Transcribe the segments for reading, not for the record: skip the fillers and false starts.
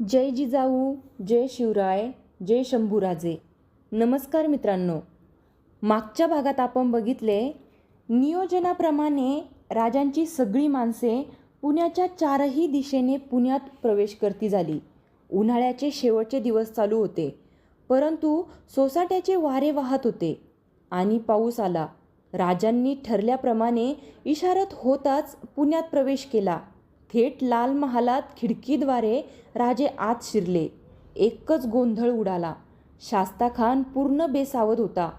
जय जिजाऊ, जय शिवराय, जय शंभूराजे. नमस्कार मित्रांनो. मागच्या भागात आपण बघितले नियोजनाप्रमाणे राजांची सगळी माणसे पुण्याच्या चारही दिशेने पुण्यात प्रवेश करती झाली. उन्हाळ्याचे शेवटचे दिवस चालू होते, परंतु सोसाट्याचे वारे वाहत होते आणि पाऊस आला. राजांनी ठरल्याप्रमाणे इशारत होताच पुण्यात प्रवेश केला. थेट लाल महालात खिडकीद्वारे राजे आत शिरले. एकच गोंधळ उडाला. शास्ताखान पूर्ण बेसावध होता.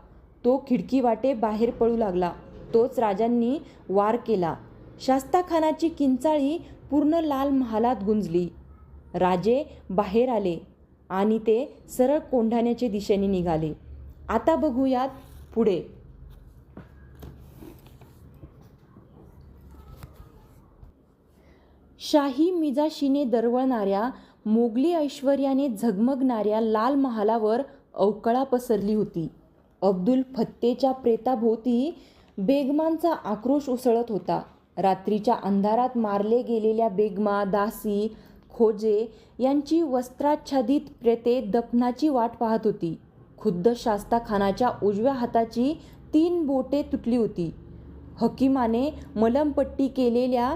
तो खिडकीवाटे बाहेर पळू लागला. तोच राजांनी वार केला. शास्ताखानाची किंचाळी पूर्ण लाल महालात गुंजली. राजे बाहेर आले आणि ते सरळ कोंढाण्याच्या दिशेने निघाले. आता बघूयात पुढे. शाही मिजाशीने दरवळणाऱ्या, मोगली ऐश्वर्याने झगमगणाऱ्या लाल महालावर अवकळा पसरली होती. अब्दुल फत्तेच्या प्रेताभोवती बेगमांचा आक्रोश उसळत होता. रात्रीच्या अंधारात मारले गेलेल्या बेगमा, दासी, खोजे यांची वस्त्राच्छादित प्रेते दफनाची वाट पाहत होती. खुद्द शास्ताखानाच्या उजव्या हाताची 3 बोटे तुटली होती. हकीमाने मलमपट्टी केलेल्या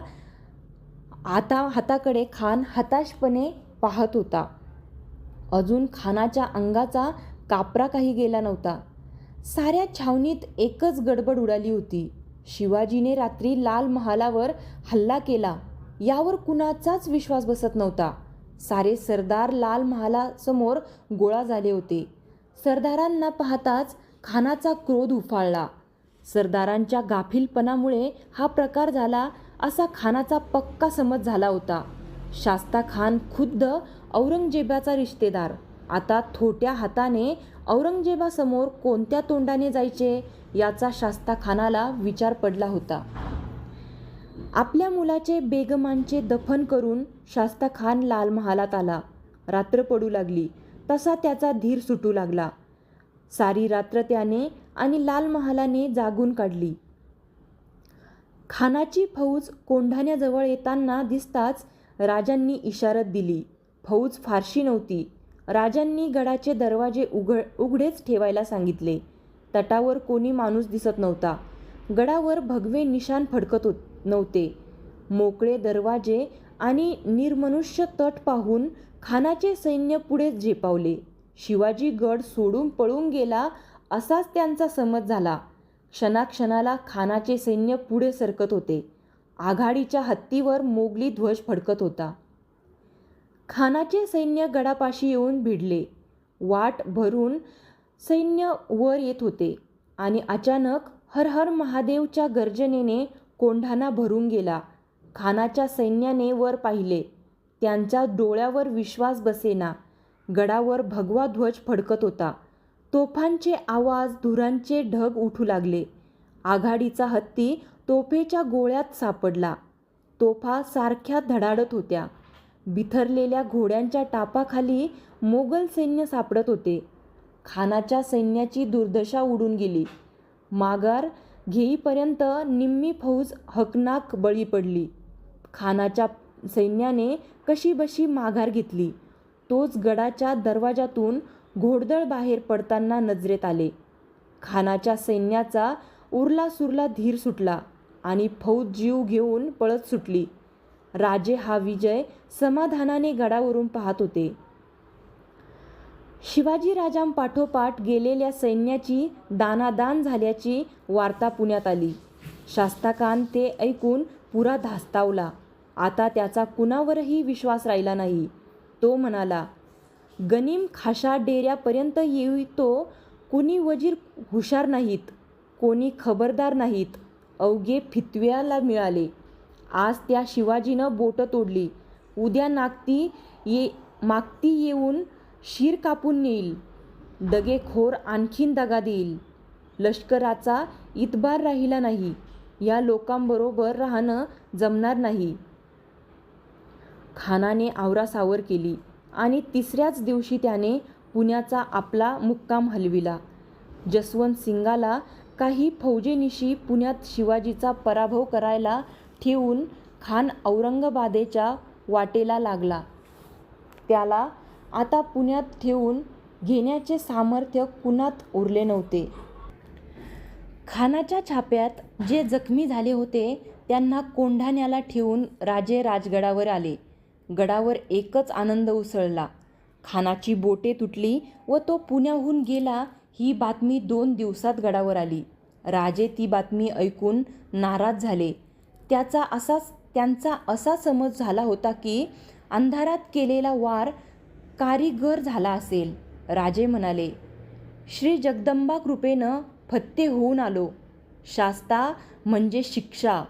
हाताकडे खान हताशपणे पाहत होता. अजून खानाच्या अंगाचा कापरा काही गेला नव्हता. साऱ्या छावणीत एकच गडबड उडाली होती. शिवाजीने रात्री लाल महालावर हल्ला केला यावर कुणाचाच विश्वास बसत नव्हता. सारे सरदार लाल महालासमोर गोळा झाले होते. सरदारांना पाहताच खानाचा क्रोध उफाळला. सरदारांच्या गाफीलपणामुळे हा प्रकार झाला असा खानाचा पक्का समज झाला होता. शास्ताखान खुद्द औरंगजेबाचा रिश्तेदार. आता थोट्या हाताने औरंगजेबासमोर कोणत्या तोंडाने जायचे याचा शास्ताखानाला विचार पडला होता. आपल्या मुलाचे बेगमांचे दफन करून शास्ताखान लाल महालात आला. रात्र पडू लागली तसा त्याचा धीर सुटू लागला. सारी रात्र त्याने आणि लाल महालाने जागून काढली. खानाची फौज कोंढाण्याजवळ येताना दिसताच राजांनी इशारत दिली. फौज फारशी नव्हती. राजांनी गडाचे दरवाजे उघडेच ठेवायला सांगितले. तटावर कोणी माणूस दिसत नव्हता. गडावर भगवे निशाण फडकत नव्हते. मोकळे दरवाजे आणि निर्मनुष्य तट पाहून खानाचे सैन्य पुढे झेपावले. शिवाजी गड सोडून पळून गेला असाच त्यांचा समज झाला. क्षणाक्षणाला खानाचे सैन्य पुढे सरकत होते. आघाडीच्या हत्तीवर मोगली ध्वज फडकत होता. खानाचे सैन्य गडापाशी येऊन भिडले. वाट भरून सैन्य वर येत होते आणि अचानक हर हर महादेवच्या गर्जनेने कोंढाणा भरून गेला. खानाच्या सैन्याने वर पाहिले. त्यांच्या डोळ्यावर विश्वास बसेना. गडावर भगवा ध्वज फडकत होता. तोफांचे आवाज, धुरांचे ढग उठू लागले. आघाडीचा हत्ती तोफेच्या गोळ्यात सापडला. तोफा सारख्या धडाडत होत्या. बिथरलेल्या घोड्यांच्या टापाखाली मोगल सैन्य सापडत होते. खानाच्या सैन्याची दुर्दशा उडून गेली. माघार घेईपर्यंत निम्मी फौज हकनाक बळी पडली. खानाच्या सैन्याने कशीबशी माघार घेतली. तोच गडाच्या दरवाजातून घोडदळ बाहेर पडताना नजरेत आले. खानाच्या सैन्याचा उरलासुरला धीर सुटला आणि फौज जीव घेऊन पळत सुटली. राजे हा विजय समाधानाने गडावरून पाहत होते. शिवाजीराजांपाठोपाठ गेलेल्या सैन्याची दानादान झाल्याची वार्ता पुण्यात आली. शास्ताखान ते ऐकून पुरा धास्तावला. आता त्याचा कुणावरही विश्वास राहिला नाही. तो म्हणाला, गनीम खाशा डेऱ्यापर्यंत येतो. कोणी वजीर हुशार नाहीत, कोणी खबरदार नाहीत. अवघे फितव्याला मिळाले. आज त्या शिवाजीनं बोटं तोडली. उद्या मागती येऊन शिर कापून नेईल. दगेखोर आणखीन दगा देईल. लष्कराचा इतबार राहिला नाही. या लोकांबरोबर राहणं जमणार नाही. खानाने आवरासावर केली आणि तिसऱ्याच दिवशी त्याने पुण्याचा आपला मुक्काम हलविला. जसवंत सिंगाला काही फौजेनिशी पुण्यात शिवाजीचा पराभव करायला ठेवून खान औरंगाबादेच्या वाटेला लागला. त्याला आता पुण्यात ठेवून घेण्याचे सामर्थ्य कुणात उरले नव्हते. खानाच्या छाप्यात जे जखमी झाले होते त्यांना कोंढाण्याला ठेवून राजे राजगडावर आले. गडावर एकच आनंद उसळला. खानाची बोटे तुटली व तो पुण्याहून गेला ही बातमी 2 दिवसात गडावर आली. राजे ती बातमी ऐकून नाराज झाले. त्यांचा असा समज झाला होता की अंधारात केलेला वार कारीगर झाला असेल. राजे म्हणाले, श्री जगदंबा कृपेनं फत्ते होऊन आलो. शास्ता म्हणजे शिक्षा.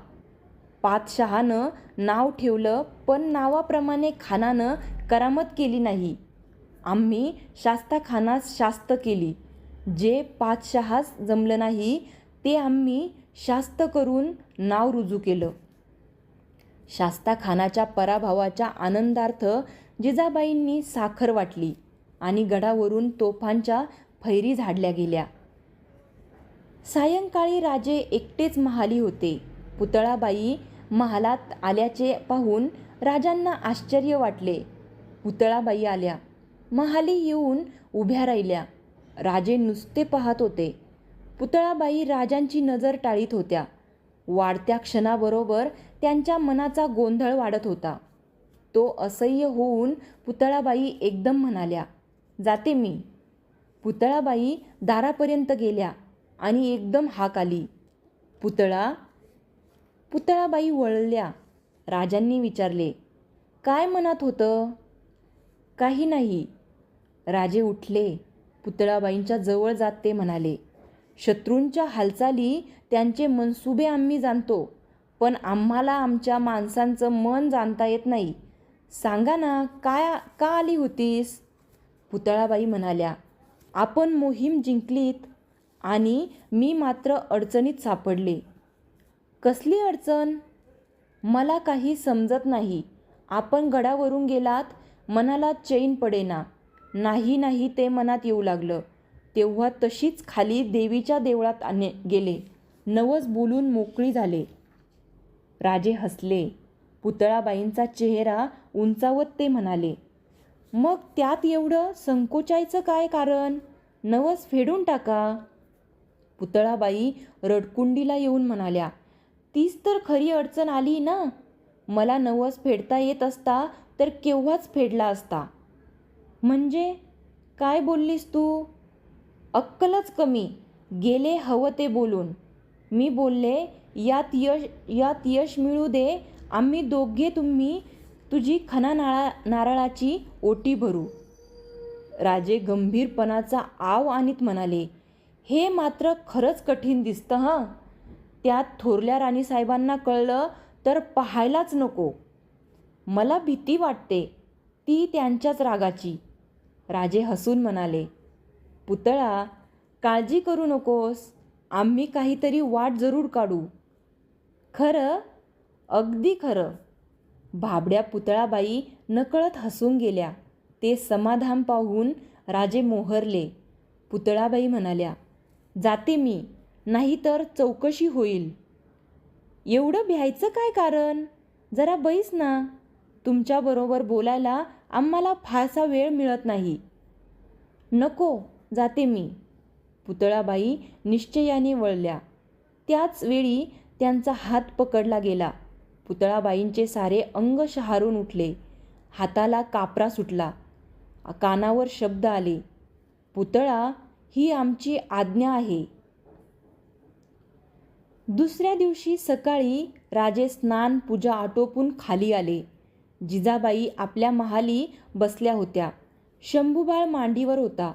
पातशहानं नाव ठेवलं पण नावाप्रमाणे खानानं करामत केली नाही. आम्ही शास्ता खानास शास्त केली. जे पातशहास जमलं नाही ते आम्ही शास्त करून नाव रुजू केलं. शास्ता खानाच्या पराभवाच्या आनंदार्थ जिजाबाईंनी साखर वाटली आणि गडावरून तोफांच्या फैरी झाडल्या गेल्या. सायंकाळी राजे एकटेच महाली होते. पुतळाबाई महालात आल्याचे पाहून राजांना आश्चर्य वाटले. पुतळाबाई आल्या. महाली येऊन उभ्या राहिल्या. राजे नुसते पाहत होते. पुतळाबाई राजांची नजर टाळीत होत्या. वाढत्या क्षणाबरोबर त्यांच्या मनाचा गोंधळ वाढत होता. तो असह्य होऊन पुतळाबाई एकदम म्हणाल्या, जाते मी. पुतळाबाई दारापर्यंत गेल्या आणि एकदम हाक आली, पुतळा. पुतळाबाई वळल्या. राजांनी विचारले, काय मनात होतं? काही नाही. राजे उठले. पुतळाबाईंच्या जवळ जात ते म्हणाले, शत्रूंच्या हालचाली त्यांचे मनसुबे आम्ही जाणतो, पण आम्हाला आमच्या माणसांचं मन जाणता येत नाही. सांगा ना, का आली होतीस? पुतळाबाई म्हणाल्या, आपण मोहीम जिंकलीत आणि मी मात्र अडचणीत सापडले. कसली अडचण? मला काही समजत नाही. आपण गडावरून गेलात, मनाला चैन पडेना. नाही ते मनात येऊ लागलं. तेव्हा तशीच खाली देवीच्या देवळात गेले. नवस बोलून मोकळी झाले. राजे हसले. पुतळाबाईंचा चेहरा उंचावत ते म्हणाले, मग त्यात एवढं संकोचायचं काय कारण? नवस फेडून टाका. पुतळाबाई रडकुंडीला येऊन म्हणाल्या, तीच तर खरी अडचण आली ना. मला नवस फेडता येत असता तर केव्हाच फेडला असता. म्हणजे काय बोललीस तू? अक्कलच कमी. गेले हवं ते बोलून. मी बोलले, यात यश मिळू दे. आम्ही दोघे तुझी खणा नारळाची ओटी भरू. राजे गंभीरपणाचा आव आणीत म्हणाले, हे मात्र खरंच कठीण दिसतं हं. त्यात थोरल्या राणीसाहेबांना कळलं तर पाहायलाच नको. मला भीती वाटते, ती त्यांच्याच रागाची. राजे हसून म्हणाले, पुतळा, काळजी करू नकोस. आम्ही काहीतरी वाट जरूर काढू. खरं? अगदी खरं. भाबड्या पुतळाबाई नकळत हसून गेल्या. ते समाधान पाहून राजे मोहरले. पुतळाबाई म्हणाल्या, जाते मी, नाहीतर चौकशी होईल. एवढं भ्यायचं काय कारण? जरा बैस ना. तुमच्याबरोबर बोलायला आम्हाला फारसा वेळ मिळत नाही. नको, जाते मी. पुतळाबाई निश्चयाने वळल्या. त्याच वेळी त्यांचा हात पकडला गेला. पुतळाबाईंचे सारे अंग शहारून उठले. हाताला कापरा सुटला. कानावर शब्द आले, पुतळा, ही आमची आज्ञा आहे. दुसऱ्या दिवशी सकाळी राजे स्नान पूजा आटोपून खाली आले. जिजाबाई आपल्या महाली बसल्या होत्या. शंभूबाळ मांडीवर होता.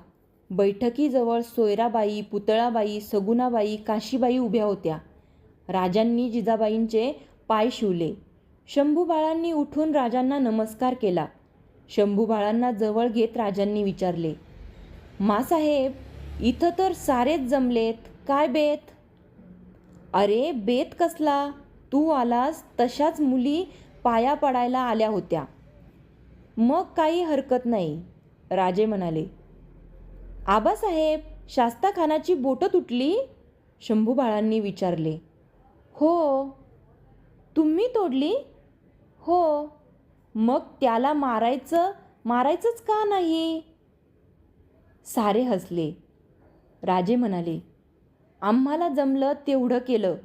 बैठकीजवळ सोयराबाई, पुतळाबाई, सगुणाबाई, काशीबाई उभ्या होत्या. राजांनी जिजाबाईंचे पाय शिवले. शंभूबाळांनी उठून राजांना नमस्कार केला. शंभूबाळांना जवळ घेत राजांनी विचारले, मासाहेब, इथं तर सारेच जमलेत, काय बेत? अरे बेत कसला, तू आलास तशाच मुली पाया पडायला आल्या होत्या. मग काही हरकत नाही, राजे म्हणाले. आबासाहेब, शास्ता खानाची बोटं तुटली? शंभूबाळांनी विचारले. हो. तुम्ही तोडली? हो. मग त्याला मारायचं मारायचंच का नाही? सारे हसले. राजे म्हणाले, आम्हाला जमलं तेवढं केलं.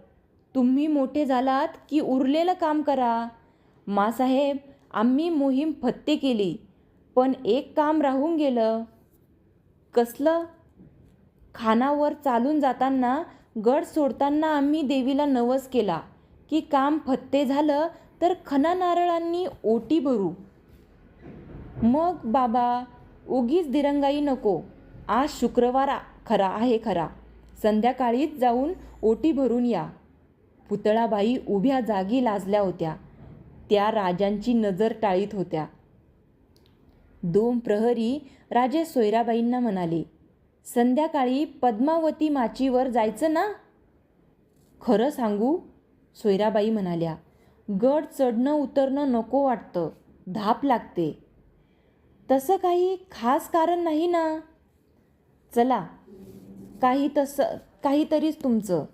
तुम्ही मोठे झालात की उरलेलं काम करा. मासाहेब, आम्ही मोहीम फत्ते केली, पण एक काम राहून गेलं. कसलं? खानावर चालून जाताना गड सोडताना आम्ही देवीला नवस केला की काम फत्ते झालं तर खना नारळांनी ओटी भरू. मग बाबा, उगीच दिरंगाई नको. आज शुक्रवार खरा. संध्याकाळीच जाऊन ओटी भरून या. पुतळाबाई उभ्या जागी लाजल्या होत्या. त्या राजांची नजर टाळीत होत्या. 2 प्रहरी राजे सोयराबाईंना म्हणाले, संध्याकाळी पद्मावती माचीवर जायचं ना? खरं सांगू, सोयराबाई म्हणाल्या, गड चढणं उतरणं नको वाटतं, धाप लागते. तसं काही खास कारण नाही ना? चला, काहीतरीच तुमचं.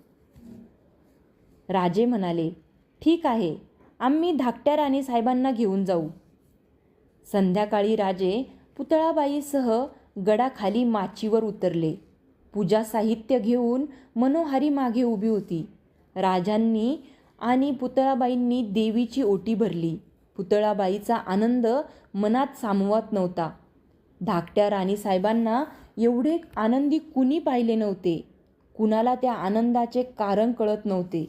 राजे म्हणाले, ठीक आहे, आम्ही धाकट्या राणीसाहेबांना घेऊन जाऊ. संध्याकाळी राजे पुतळाबाईसह गडाखाली माचीवर उतरले. पूजा साहित्य घेऊन मनोहारी मागे उभी होती. राजांनी आणि पुतळाबाईंनी देवीची ओटी भरली. पुतळाबाईचा आनंद मनात सामावत नव्हता. धाकट्या राणीसाहेबांना एवढे आनंदी कुणी पाहिले नव्हते. कुणाला त्या आनंदाचे कारण कळत नव्हते.